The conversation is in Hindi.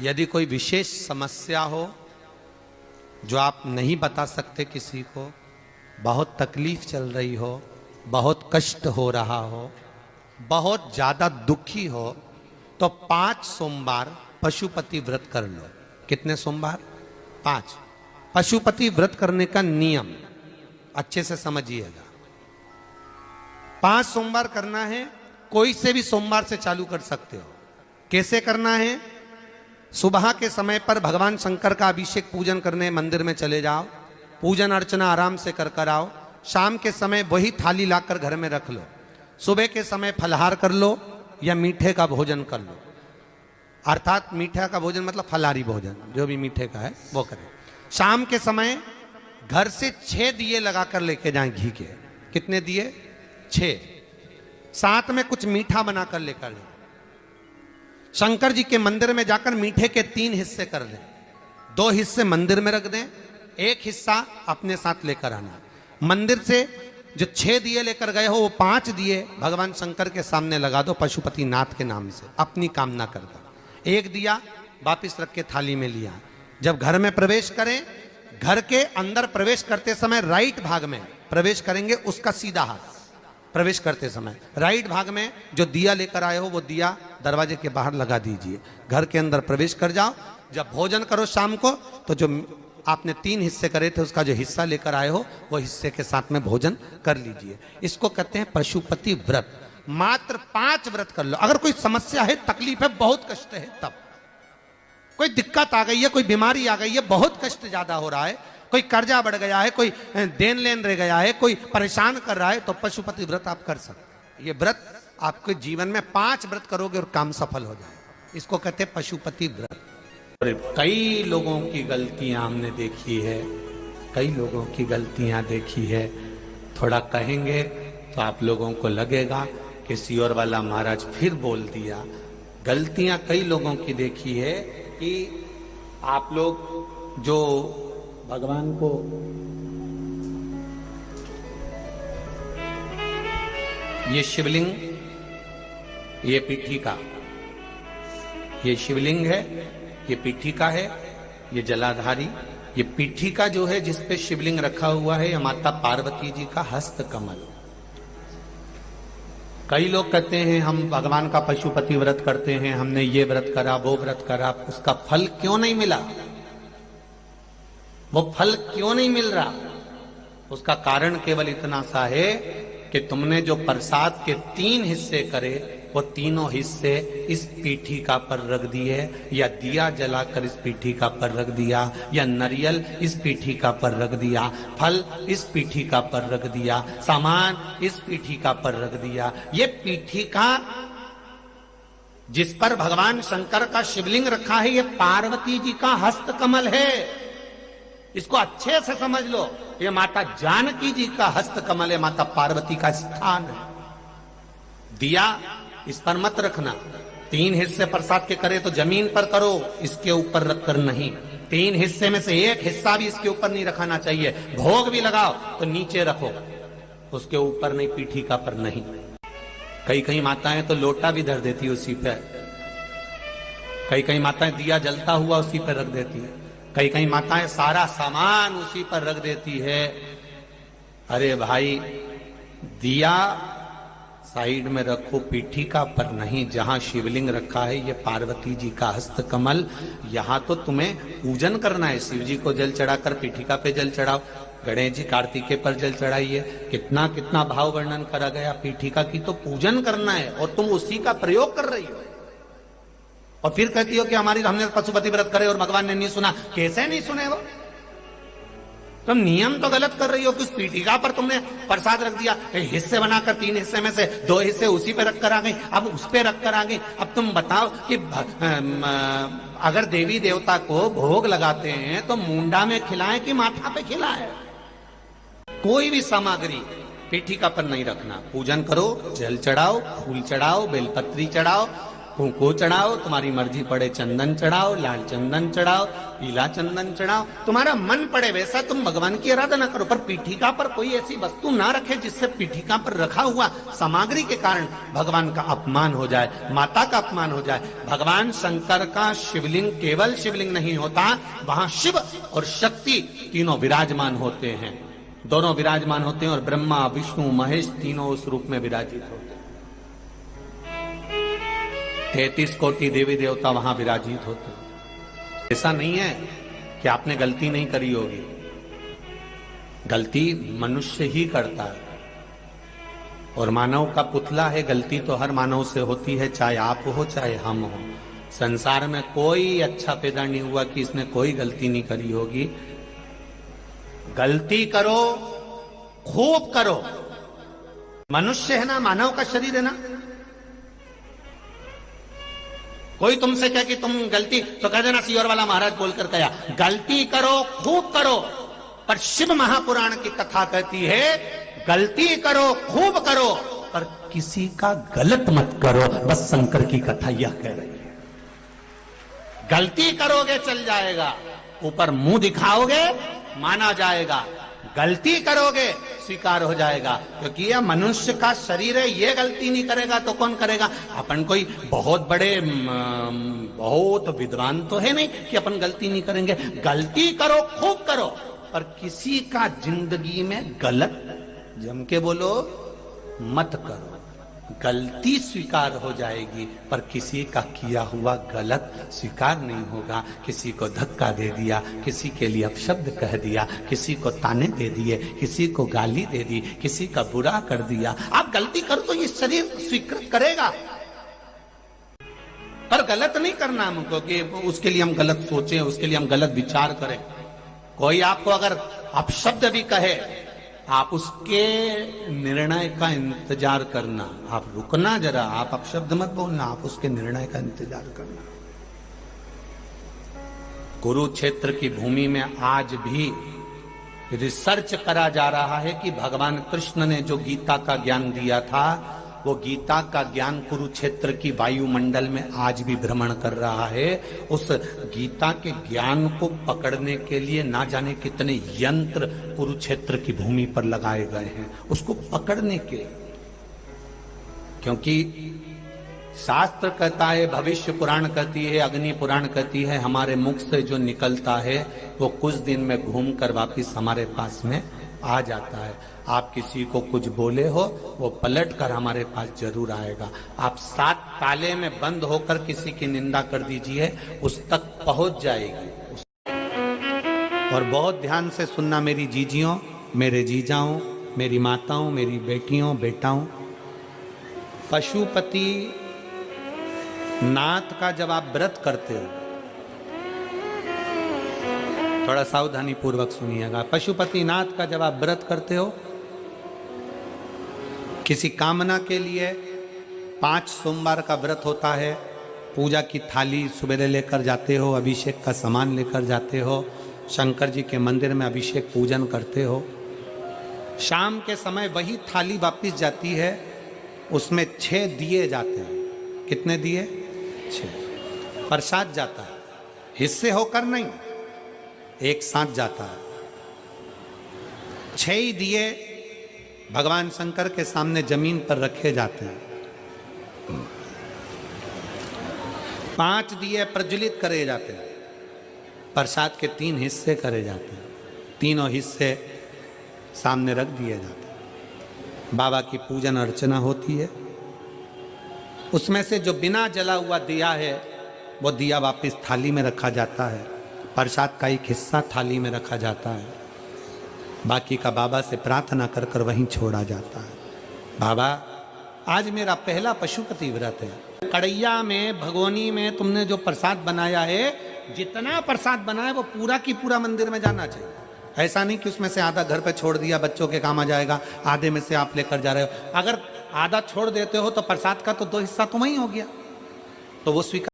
यदि कोई विशेष समस्या हो जो आप नहीं बता सकते किसी को, बहुत तकलीफ चल रही हो, बहुत कष्ट हो रहा हो, बहुत ज्यादा दुखी हो, तो 5 सोमवार पशुपति व्रत कर लो। कितने सोमवार? 5। पशुपति व्रत करने का नियम अच्छे से समझिएगा। 5 सोमवार करना है। कोई से भी सोमवार से चालू कर सकते हो। कैसे करना है? सुबह के समय पर भगवान शंकर का अभिषेक पूजन करने मंदिर में चले जाओ, पूजन अर्चना आराम से कर आओ। शाम के समय वही थाली लाकर घर में रख लो। सुबह के समय फलहार कर लो या मीठे का भोजन कर लो, अर्थात मीठा का भोजन मतलब फलाहारी भोजन, जो भी मीठे का है वो करें। शाम के समय घर से 6 दिए लगाकर लेके जाएं घी के। कितने दिए? 6। साथ में कुछ मीठा बनाकर लेकर लें। शंकर जी के मंदिर में जाकर मीठे के 3 हिस्से कर लें। 2 हिस्से मंदिर में रख दें, 1 हिस्सा अपने साथ लेकर आना। मंदिर से जो 6 दिए लेकर गए हो वो 5 दिए भगवान शंकर के सामने लगा दो पशुपति नाथ के नाम से, अपनी कामना कर दो। 1 दिया वापिस रख के थाली में लिया। जब घर में प्रवेश करें, घर के अंदर प्रवेश करते समय राइट भाग में प्रवेश करेंगे, उसका सीधा हाथ प्रवेश करते समय राइट भाग में जो दिया लेकर आए हो वो दिया दरवाजे के बाहर लगा दीजिए। घर के अंदर प्रवेश कर जाओ। जब भोजन करो शाम को, तो जो आपने 3 हिस्से करे थे उसका जो हिस्सा लेकर आए हो वो हिस्से के साथ में भोजन कर लीजिए। इसको कहते हैं पशुपति व्रत। मात्र 5 व्रत कर लो। अगर कोई समस्या है, तकलीफ है, बहुत कष्ट है, तब कोई दिक्कत आ गई है, कोई बीमारी आ गई है, बहुत कष्ट ज्यादा हो रहा है, कोई कर्जा बढ़ गया है, कोई देन लेन रह गया है, कोई परेशान कर रहा है, तो पशुपति व्रत आप कर सकते। ये व्रत आपके जीवन में 5 व्रत करोगे और काम सफल हो जाएगा। इसको कहते हैं पशुपति व्रत। कई लोगों की गलतियां हमने देखी है, कई लोगों की गलतियां देखी है। थोड़ा कहेंगे तो आप लोगों को लगेगा कि सियोर वाला महाराज फिर बोल दिया। गलतियां कई लोगों की देखी है कि आप लोग जो भगवान को ये शिवलिंग, ये पीठिका, ये शिवलिंग है, ये पीठिका है, ये जलाधारी, ये पीठिका जो है जिस पे शिवलिंग रखा हुआ है, ये माता पार्वती जी का हस्त कमल। कई लोग कहते हैं हम भगवान का पशुपति व्रत करते हैं, हमने ये व्रत करा, वो व्रत करा, उसका फल क्यों नहीं मिला? वो फल क्यों नहीं मिल रहा? उसका कारण केवल इतना सा है कि तुमने जो प्रसाद के 3 हिस्से करे, वो तीनों हिस्से इस पीठिका पर रख दिए, या दिया जलाकर इस पीठिका पर रख दिया, या नारियल इस पीठिका पर रख दिया, फल इस पीठिका पर रख दिया, सामान इस पीठिका पर रख दिया। ये पीठिका जिस पर भगवान शंकर का शिवलिंग रखा है, ये पार्वती जी का हस्त कमल है। इसको अच्छे से समझ लो, ये माता जानकी जी का हस्त कमल है, माता पार्वती का स्थान है। दिया इस पर मत रखना। 3 हिस्से प्रसाद के करे तो जमीन पर करो, इसके ऊपर रख कर नहीं। 3 हिस्से में से 1 हिस्सा भी इसके ऊपर नहीं रखाना चाहिए। भोग भी लगाओ तो नीचे रखो, उसके ऊपर नहीं, पीठिका पर नहीं। कई माताएं तो लोटा भी धर देती है उसी पे। कई माताएं दिया जलता हुआ उसी पर रख देती है। कई माताएं सारा सामान उसी पर रख देती है। अरे भाई, दिया साइड में रखो, पीठिका पर नहीं। जहां शिवलिंग रखा है, ये पार्वती जी का हस्त कमल, यहां तो तुम्हें पूजन करना है। शिव जी को जल चढ़ाकर पीठिका पे जल चढ़ाओ, गणेश जी कार्तिकेय पर जल चढ़ाइए। कितना कितना भाव वर्णन करा गया। पीठिका की तो पूजन करना है और तुम उसी का प्रयोग कर रही हो, और फिर कहती हो कि हमने पशुपति व्रत करे और भगवान ने नहीं सुना। कैसे नहीं सुने? वो तुम नियम तो गलत कर रही हो कि उस पीठिका पर तुमने प्रसाद रख दिया, हिस्से बनाकर 3 हिस्से में से 2 हिस्से उसी पे रख कर आ गई, अब उस पे रख कर आ गई। अब तुम बताओ कि अगर देवी देवता को भोग लगाते हैं तो मुंडा में खिलाएं कि माथा पे खिलाएं? कोई भी सामग्री पीठिका पर नहीं रखना। पूजन करो, जल चढ़ाओ, फूल चढ़ाओ, बेलपत्री चढ़ाओ, कुंकू चढ़ाओ, तुम्हारी मर्जी पड़े चंदन चढ़ाओ, लाल चंदन चढ़ाओ, पीला चंदन चढ़ाओ, तुम्हारा मन पड़े वैसा तुम भगवान की आराधना करो। पर पीठिका पर कोई ऐसी वस्तु ना रखे जिससे पीठिका पर रखा हुआ सामग्री के कारण भगवान का अपमान हो जाए, माता का अपमान हो जाए। भगवान शंकर का शिवलिंग केवल शिवलिंग नहीं होता, वहां शिव और शक्ति तीनों विराजमान होते हैं, दोनों विराजमान होते हैं, और ब्रह्मा विष्णु महेश तीनों उस रूप में विराजित होते हैं। 33 कोटि देवी देवता वहां विराजित होते हैं। ऐसा नहीं है कि आपने गलती नहीं करी होगी, गलती मनुष्य ही करता है, और मानव का पुतला है। गलती तो हर मानव से होती है, चाहे आप हो चाहे हम हो। संसार में कोई अच्छा पैदा नहीं हुआ कि इसने कोई गलती नहीं करी होगी। गलती करो, खूब करो। मनुष्य है ना, मानव का शरीर है ना। कोई तुमसे कहे कि तुम गलती, तो कह देना सीवर वाला महाराज बोलकर कहा, गलती करो, खूब करो। पर शिव महापुराण की कथा कहती है, गलती करो, खूब करो, पर किसी का गलत मत करो। बस शंकर की कथा यह कह रही है। गलती करोगे चल जाएगा, ऊपर मुंह दिखाओगे माना जाएगा, गलती करोगे स्वीकार हो जाएगा। क्योंकि यह मनुष्य का शरीर है, ये गलती नहीं करेगा तो कौन करेगा। अपन कोई बहुत बड़े बहुत विद्वान तो है नहीं कि अपन गलती नहीं करेंगे। गलती करो, खूब करो, पर किसी का जिंदगी में गलत जम के बोलो मत करो। गलती स्वीकार हो जाएगी, पर किसी का किया हुआ गलत स्वीकार नहीं होगा। किसी को धक्का दे दिया, किसी के लिए अपशब्द कह दिया, किसी को ताने दे दिए, किसी को गाली दे दी, किसी का बुरा कर दिया। आप गलती करो तो ये शरीर स्वीकृत करेगा, पर गलत नहीं करना हमको कि उसके लिए हम गलत सोचें, उसके लिए हम गलत विचार करें। कोई आपको अगर अपशब्द भी कहे, आप उसके निर्णय का इंतजार करना। आप रुकना जरा, आप अपशब्द मत बोलना, आप उसके निर्णय का इंतजार करना। कुरुक्षेत्र की भूमि में आज भी रिसर्च करा जा रहा है कि भगवान कृष्ण ने जो गीता का ज्ञान दिया था, वो गीता का ज्ञान कुरुक्षेत्र की वायुमंडल में आज भी भ्रमण कर रहा है। उस गीता के ज्ञान को पकड़ने के लिए ना जाने कितने यंत्र कुरुक्षेत्र की भूमि पर लगाए गए हैं, उसको पकड़ने के। क्योंकि शास्त्र कहता है, भविष्य पुराण कहती है, अग्नि पुराण कहती है, हमारे मुख से जो निकलता है वो कुछ दिन में घूमकर वापिस हमारे पास में आ जाता है। आप किसी को कुछ बोले हो, वो पलट कर हमारे पास जरूर आएगा। आप 7 ताले में बंद होकर किसी की निंदा कर दीजिए, उस तक पहुंच जाएगी। और बहुत ध्यान से सुनना मेरी जीजियों, मेरे जीजाओं, मेरी माताओं, मेरी बेटियों, बेटाओं। पशुपति नाथ का जब आप व्रत करते हो, थोड़ा सावधानी पूर्वक सुनिएगा। पशुपति नाथ का जब आप व्रत करते हो, किसी कामना के लिए 5 सोमवार का व्रत होता है। पूजा की थाली सुबह लेकर जाते हो, अभिषेक का सामान लेकर जाते हो, शंकर जी के मंदिर में अभिषेक पूजन करते हो। शाम के समय वही थाली वापिस जाती है, उसमें 6 दिए जाते हैं। कितने दिए? 6। प्रसाद जाता है, हिस्से होकर नहीं, एक साथ जाता है। 6 दिए भगवान शंकर के सामने जमीन पर रखे जाते हैं। 5 दिए प्रज्वलित करे जाते हैं। प्रसाद के 3 हिस्से करे जाते हैं, तीनों हिस्से सामने रख दिए जाते हैं। बाबा की पूजन अर्चना होती है। उसमें से जो बिना जला हुआ दिया है, वो दिया वापस थाली में रखा जाता है। प्रसाद का एक हिस्सा थाली में रखा जाता है, बाकी का बाबा से प्रार्थना कर कर वहीं छोड़ा जाता है। बाबा, आज मेरा पहला पशुपति व्रत है। कड़ैया में, भगोनी में तुमने जो प्रसाद बनाया है, जितना प्रसाद बनाया वो पूरा की पूरा मंदिर में जाना चाहिए। ऐसा नहीं कि उसमें से आधा घर पे छोड़ दिया, बच्चों के काम आ जाएगा, आधे में से आप लेकर जा रहे हो। अगर आधा छोड़ देते हो तो प्रसाद का तो 2 हिस्सा तुम ही हो गया, तो वो स्वीकार